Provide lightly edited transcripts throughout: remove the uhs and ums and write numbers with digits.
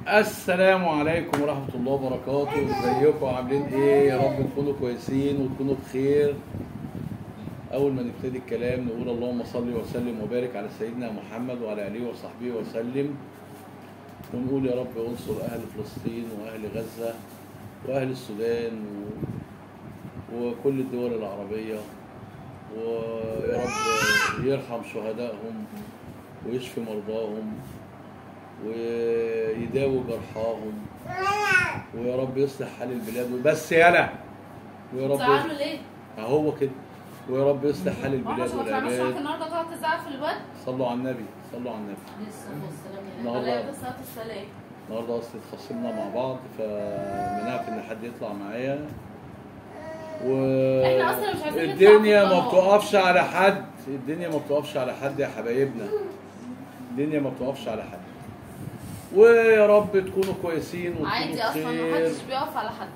السلام عليكم ورحمة الله وبركاته. ازيكم عاملين ايه؟ يا رب تكونوا كويسين وتكونوا بخير. أول ما نبتدي الكلام نقول اللهم صل وسلم وبارك على سيدنا محمد وعلى آله وصحبه وسلم، ونقول يا رب انصر أهل فلسطين وأهل غزة وأهل السودان وكل الدول العربية، ويا رب يرحم شهدائهم ويشفي مرضاهم ويداوي جرحاهم، ويا رب يصلح حال البلاد. بس يلا ويا رب تزعلوا ليه؟ اهو كده، ويا رب يصلح حال البلاد ما طلعناش معاك والعباد. النهارده تقعد تزعق في الواد؟ صلوا على النبي، صلوا على النبي. عليه الصلاه والسلام. النهارده اصل اتخاصمنا مع بعض فمنعت ان حد يطلع معايا، احنا اصلا مش عايزين الدنيا ما بتقفش على حد، الدنيا ما بتقفش على حد يا حبايبنا، الدنيا ما بتقفش على حد. ويا رب تكونوا كويسين وتكونوا عادي، اصلا محدش بيقف على حد.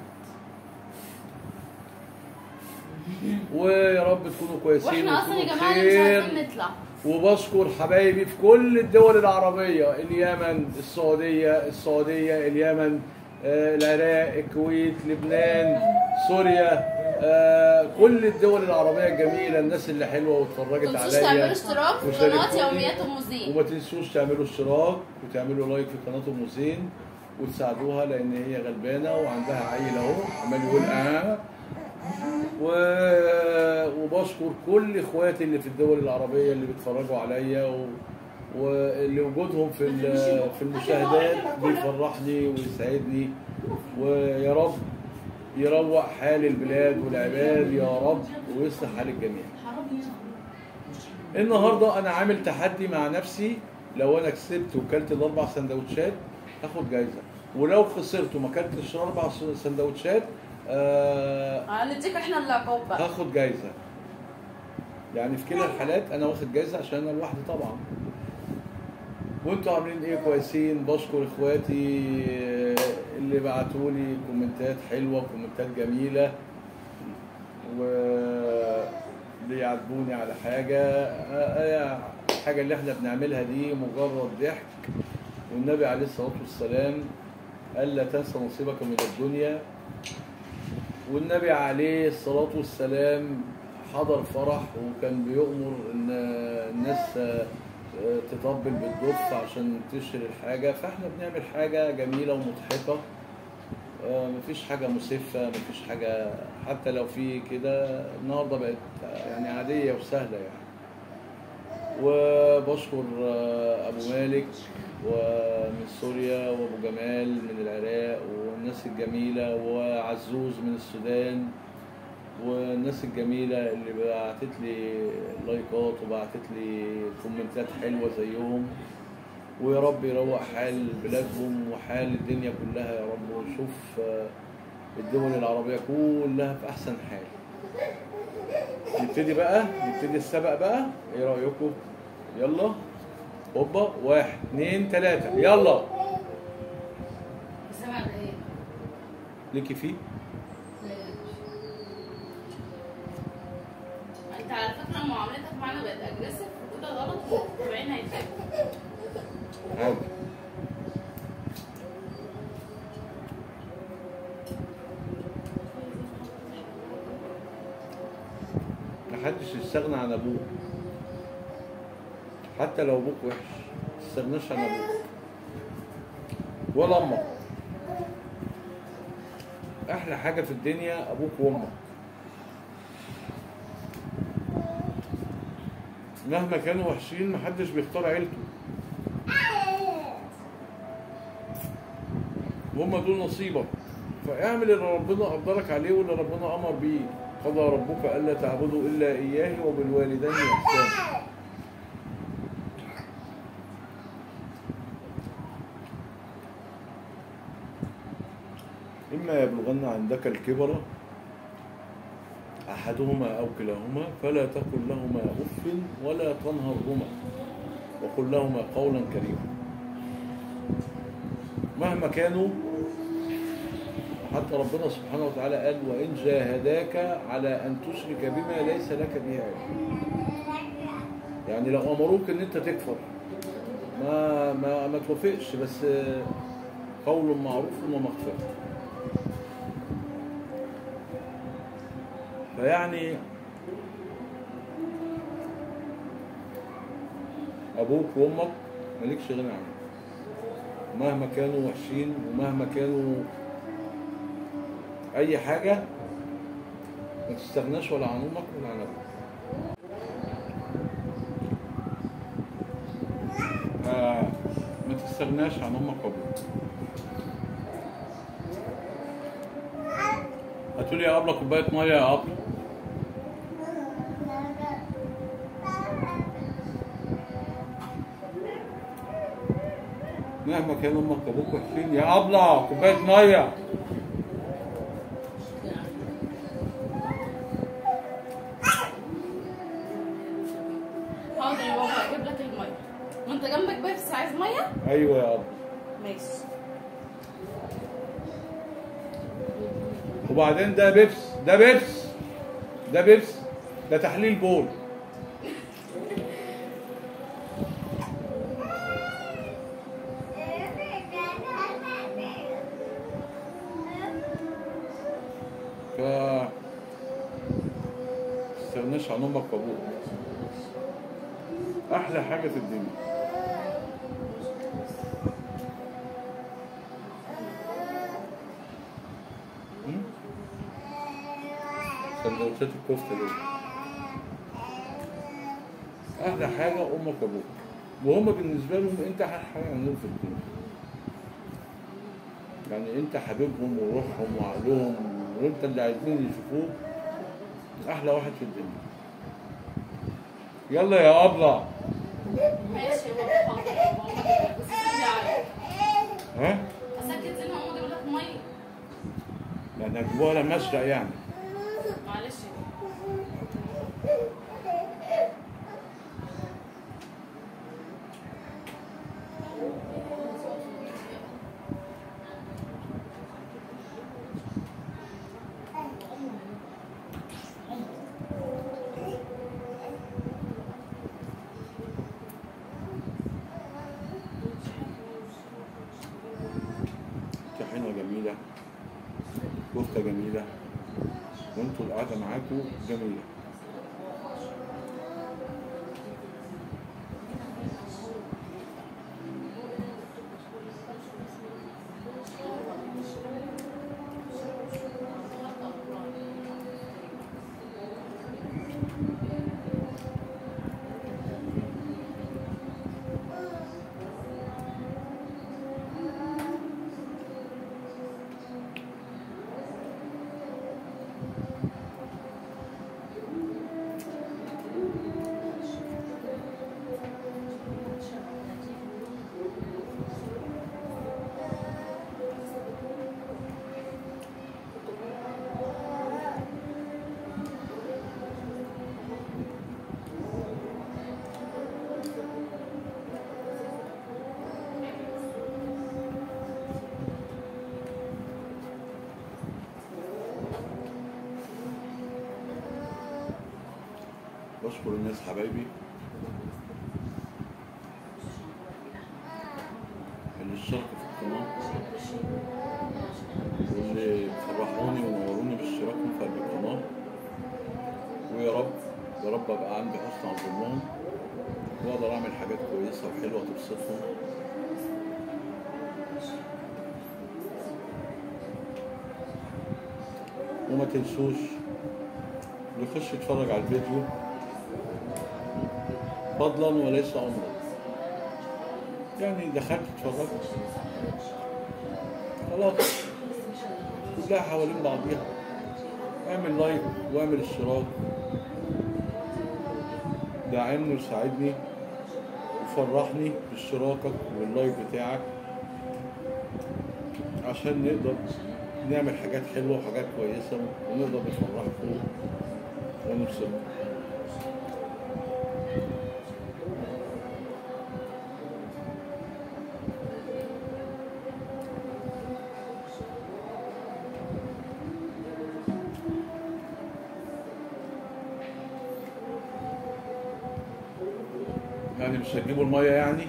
ويا رب تكونوا كويسين واحنا اصلا يا وتكونوا جماعه مش بخير. عايزين نطلع. وبشكر حبايبي في كل الدول العربية، اليمن، السعودية، اليمن، العراق، الكويت، لبنان، سوريا، كل الدول العربية الجميلة، الناس اللي حلوة واتفرجت ما تنسوش عليا تعملوا اشتراك في قناه وشاركوني. يوميات ام زين، وما تنسوش تعملوا اشتراك وتعملوا لايك في قناة ام زين وتساعدوها، لان هي غلبانة وعندها عيل اهو عمال يقول وبشكر كل اخواتي اللي في الدول العربيه اللي بيتفرجوا عليا واللي وجودهم في المشاهدات بيفرحني ويسعدني، ويا رب يروق حال البلاد والعباد يا رب ويصلح حال الجميع. النهارده انا عامل تحدي مع نفسي، لو انا كسبت وكلت ال4 سندوتشات هاخد جايزه، ولو خسرت وما كلتش ال4 سندوتشات هنديك احنا العقاب بقى، هاخد جايزه. يعني في كلا الحالات انا واخد جايزه عشان انا لوحدي طبعا. وانتوا عاملين ايه؟ كويسين؟ بشكر اخواتي اللي بعتوا لي كومنتات حلوه، كومنتات جميله، واللي يعاتبوني على حاجه. الحاجه اللي احنا بنعملها دي مجرد ضحك، والنبي عليه الصلاه والسلام قال لا تنسى نصيبك من الدنيا، والنبي عليه الصلاة والسلام حضر فرح وكان بيؤمر ان الناس تطبل بالدف عشان تشتري الحاجة. فاحنا بنعمل حاجة جميلة ومضحكة، مفيش حاجة مسفة، مفيش حاجة، حتى لو في كده النهاردة بقت يعني عادية وسهلة يعني. وبشكر أبو مالك ومن سوريا، وأبو جمال من العراق، والناس الجميلة، وعزوز من السودان، والناس الجميلة اللي بعتت لي لايكات وبعتت لي كومنتات حلوة زيهم. ويا رب يروق حال بلادهم وحال الدنيا كلها يا رب، ونشوف الدول العربية كلها في أحسن حال. نبتدي بقى، نبتدي السبق بقى، ايه رأيكم؟ يلا هوبا، 1 2 3 يلا. سامع ايه؟ ليكي فيه؟ انت على فكره معاملتك معانا بقت اجريسيف وكده غلط، والمتابعين هيتضايقوا. عادي. محدش يستغنى عن ابوه، حتى لو ابوك وحش ما تستغناش عن ابوك ولا امك. احلى حاجه في الدنيا ابوك وامك، مهما كانوا وحشين محدش بيختار عيلته، وهم دول نصيبك. فاعمل اللي ربنا قدرك عليه واللي ربنا امر بيه. قضى ربك الا تعبدوا الا اياه وبالوالدين احسانا. إما يبلغن عندك الكبر أحدهما أو كلاهما فلا تقل لهما أف ولا تنهرهما وقل لهما قولا كريما. مهما كانوا، حتى ربنا سبحانه وتعالى قال وإن جاهداك على أن تشرك بما ليس لك به علم. يعني لو أمروك إن أنت تكفر ما توافقش، بس قول معروف ومغفرة. فيعني أبوك وأمك مالكش غنى عنهم، مهما كانوا وحشين ومهما كانوا أي حاجة، ما تستغناش ولا عن أمك ولا عن أبوك. ما تستغناش عن أمك وأبوك. هاتولي يا أبلة كوباية مية يا أبلة. مهما كان أمك وأبوك وحشين يا أبلة كوباية مية. حاضر يا بابا هجيب لك الميه. وانت جنبك بيبس عايز ميه؟ أيوة يا أبلة. ماشي. وبعدين ده بيبس، ده بيبس، ده بيبس، ده تحليل بول. ف تستغناش عن امك وابوك، احلى حاجه في الدنيا. سندوتشات الكفته دول احلى حاجه امك وابوك، وهم بالنسبه لهم انت احلى حاجه عندهم في الدنيا. يعني انت حبيبهم وروحهم وعقلهم، وانت اللي عايزين يشوفوك احلى واحد في الدنيا. يلا يا ابله. ماشي يا بابا حاضر يا بابا. بس سيبني عليك. ها؟ اسكت زين هقوم اجيب لك ميه. يعني هتجيبوها لما اشرق يعني. معلش يا طحينه جميله، كفته جميله، وانتوا القعده معاكم جميله. بشكر الناس حبايبي اللي اشتركوا في القناة واللي فرحوني ونوروني باشتراكهم في القناة، ويا رب يا رب ابقى عندي حسن ظنهم واقدر اعمل حاجات كويسة وحلوة تبسطهم. وما تنسوش اللي يخش يتفرج على الفيديو فضلا وليس امرا، يعني دخلت اتفرجت خلاص كلها حوالين بعضيها. اعمل لايك واعمل اشتراك، دعمني وساعدني وفرحني باشتراكك واللايك بتاعك عشان نقدر نعمل حاجات حلوة وحاجات كويسة ونقدر نفرحكم ونبسطكم. يعني مش هتجيبوا المية يعني؟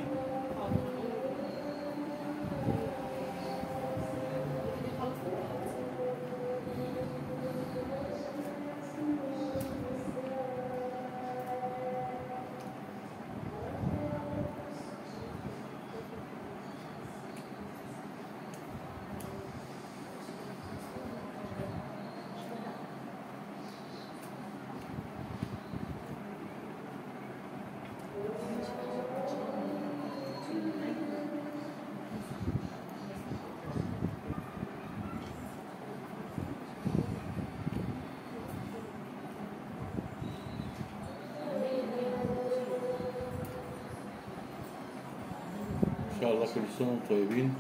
كل سنة وانتم طيبين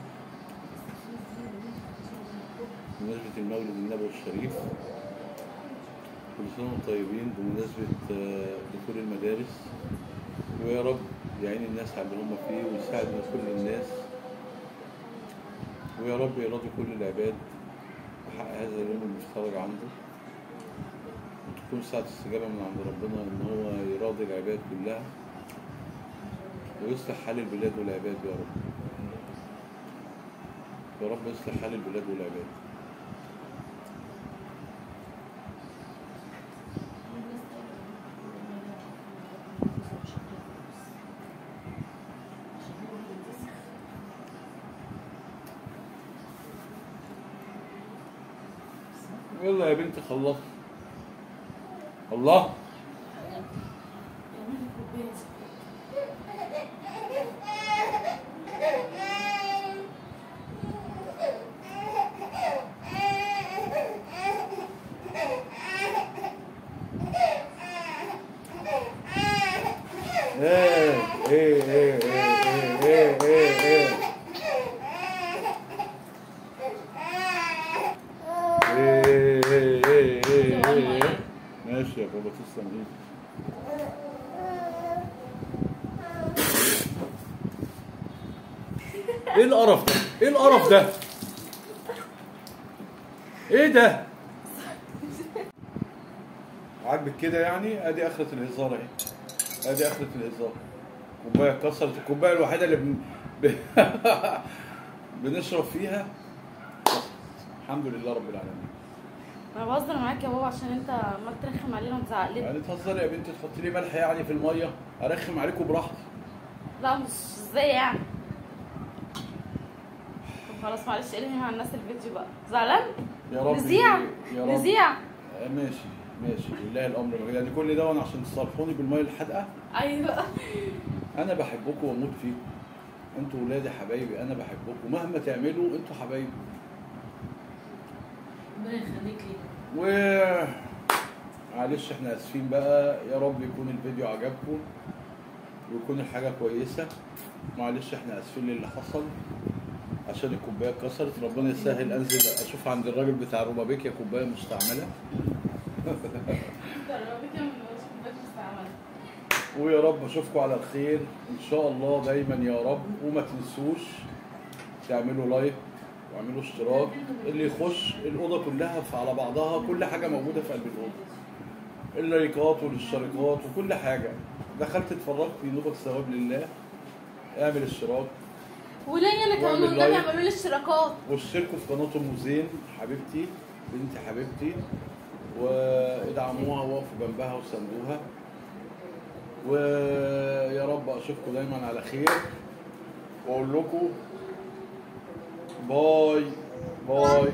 بمناسبة المولد النبوي الشريف. كل سنة وانتم طيبين بمناسبة دخول المدارس، ويا رب يعين الناس على اللي هم فيه ويساعد كل الناس، ويا رب يرضي كل العباد بحق هذا اليوم المفترج عنده، وتكون ساعة استجابة من عند ربنا إن هو يراضي العباد كلها ويصلح حال البلاد والعباد يا رب. يا رب يصلح حال البلاد والعباد. يلا يا بنتي خلصت. الله. ايه ايه ايه ايه ايه ايه ايه. ماشي يا بابا تسلم ايدك. ايه القرف ده؟ ايه القرف ده؟ ايه ده؟ عاجبك كده يعني؟ ادي اخرة الهزار اهي. ادي اخرة الهزار. كوباية اتكسرت، الكوباية الوحيدة اللي بنشرب فيها. الحمد لله رب العالمين. انا بهزر معاك يا بابا عشان انت عمال ترخم علينا وتزعق لنا. يعني تهزري يا بنتي؟ تحطي لي ملح يعني في الميه؟ ارخم عليكم براحتي. لا مش ازاي يعني. طب خلاص معلش الهي مع الناس الفيديو بقى. زعلان؟ يا رب نذيع يا رب. نذيع. ماشي ماشي لله الامر بقى. يعني كل ده وانا عشان تصالحوني بالميه الحادقه؟ ايوه. انا بحبكم واموت فيكم. انتوا ولادي حبايبي، انا بحبكم مهما تعملوا، انتوا حبايبي. ربنا يخليك لي. معلش احنا اسفين بقى. يا رب يكون الفيديو عجبكم ويكون الحاجه كويسه. معلش احنا اسفين للي حصل عشان الكوبايه اتكسرت. ربنا يسهل انزل اشوف عند الراجل بتاع روبابيكيا كوبايه مستعمله. ويا رب اشوفكم على الخير ان شاء الله دايما يا رب. وما تنسوش تعملوا لايك واعملوا اشتراك. اللي يخش الاوضه كلها على بعضها، كل حاجه موجوده في قلب الاوضه، اللايكات والاشتراكات وكل حاجه. دخلت اتفرجت ينوبك ثواب لله. اعمل اشتراك. وليا انا كمان والنبي اعملوا لي اشتراكات واشتركوا في قناه ام زين حبيبتي بنتي حبيبتي، وادعموها ووقفوا جنبها وساندوها. ويا رب اشوفكم دايما على خير، واقول لكم باي باي.